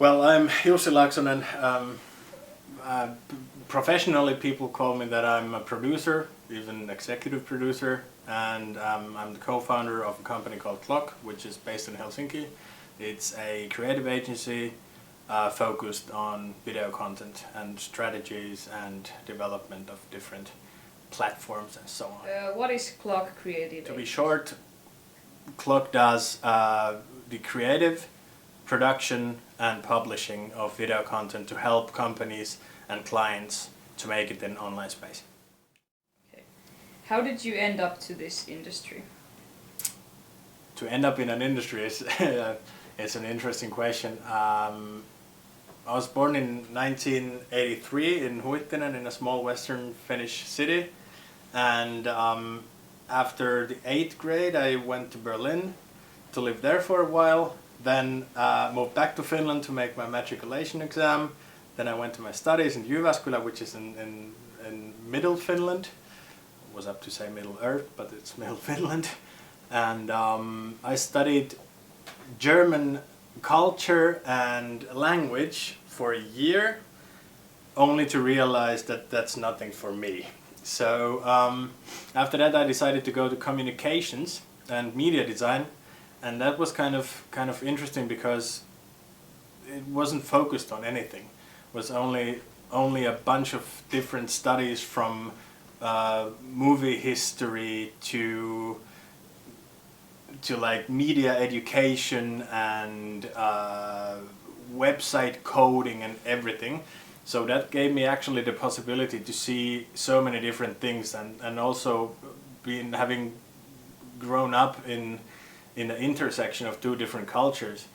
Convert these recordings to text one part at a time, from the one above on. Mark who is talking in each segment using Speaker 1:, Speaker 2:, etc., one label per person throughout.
Speaker 1: Well, I'm Jussi Laaksonen. Professionally, people call me that I'm a producer, even executive producer, and I'm the co-founder of a company called Clock, which is based in Helsinki. It's a creative agency focused on video content and strategies and development of different platforms and so on.
Speaker 2: What is Clock Creative?
Speaker 1: To be short, Clock does the creative production and publishing of video content to help companies and clients to make it in online space.
Speaker 2: Okay. How did you end up to this industry?
Speaker 1: To end up in an industry is it's an interesting question. I was born in 1983 in Huittinen, in a small western Finnish city, and after the 8th grade I went to Berlin to live there for a while. Then moved back to Finland to make my matriculation exam. Then I went to my studies in Jyväskylä, which is in middle Finland. It was up to say Middle Earth, but it's middle Finland. And I studied German culture and language for a year, only to realize that that's nothing for me. So after that I decided to go to communications and media design. And that was kind of interesting because it wasn't focused on anything. It was only a bunch of different studies from movie history to like media education and website coding and everything. So that gave me actually the possibility to see so many different things, and also having grown up in the intersection of two different cultures,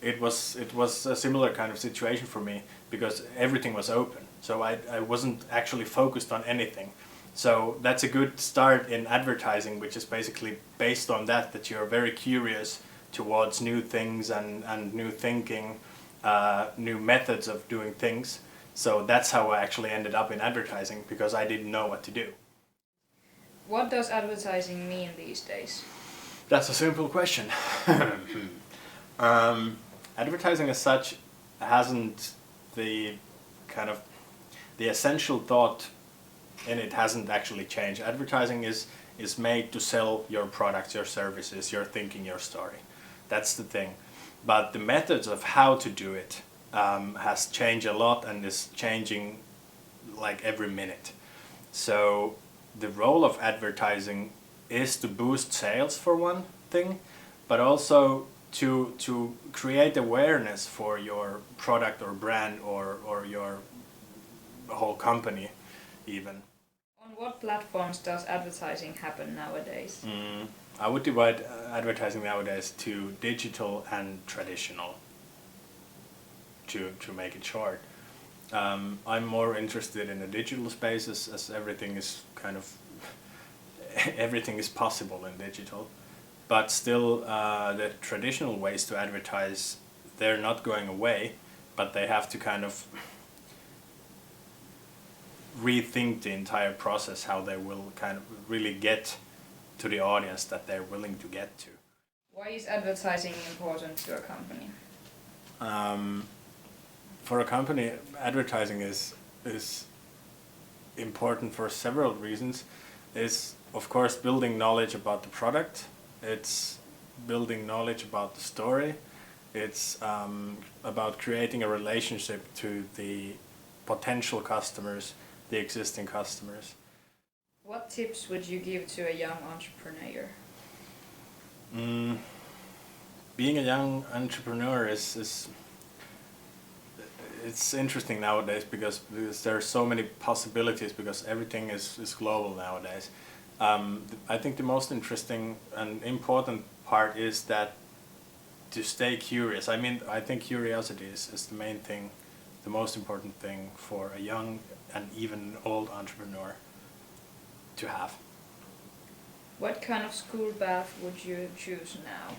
Speaker 1: it was a similar kind of situation for me because everything was open. So I wasn't actually focused on anything. So that's a good start in advertising, which is basically based on that you're very curious towards new things and new thinking, new methods of doing things. So that's how I actually ended up in advertising, because I didn't know what to do.
Speaker 2: What does advertising mean these days?
Speaker 1: That's a simple question. Advertising as such hasn't the essential thought in it hasn't actually changed. Advertising is made to sell your products, your services, your thinking, your story. That's the thing. But the methods of how to do it has changed a lot and is changing like every minute. So the role of advertising is to boost sales for one thing, but also to create awareness for your product or brand or your whole company even.
Speaker 2: On what platforms does advertising happen nowadays?
Speaker 1: I would divide advertising nowadays to digital and traditional, to make it short. I'm more interested in the digital spaces, as everything is everything is possible in digital, but still the traditional ways to advertise, they're not going away, but they have to kind of rethink the entire process, how they will kind of really get to the audience that they're willing to get to.
Speaker 2: Why is advertising important to a company?
Speaker 1: For a company, advertising is important for several reasons. It's of course building knowledge about the product, it's building knowledge about the story, it's about creating a relationship to the potential customers, the existing customers.
Speaker 2: What tips would you give to a young entrepreneur?
Speaker 1: Being a young entrepreneur is it's interesting nowadays because there are so many possibilities, because everything is global nowadays. I think the most interesting and important part is that to stay curious. I mean, I think curiosity is the main thing, the most important thing for a young and even old entrepreneur to have.
Speaker 2: What kind of school path would you choose now?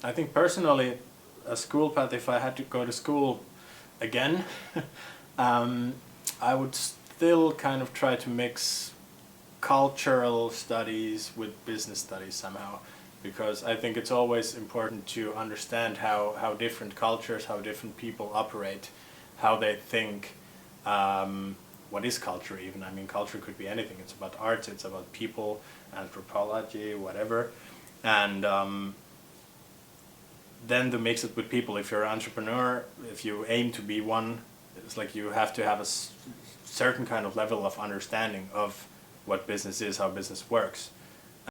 Speaker 1: I think personally, a school path, if I had to go to school again, I would still kind of try to mix cultural studies with business studies somehow, because I think it's always important to understand how different cultures, how different people operate, how they think. What is culture even? I mean, culture could be anything. It's about arts, it's about people, anthropology, whatever. And then to mix it with people, if you're an entrepreneur, if you aim to be one, it's like you have to have a certain kind of level of understanding of what business is, how business works.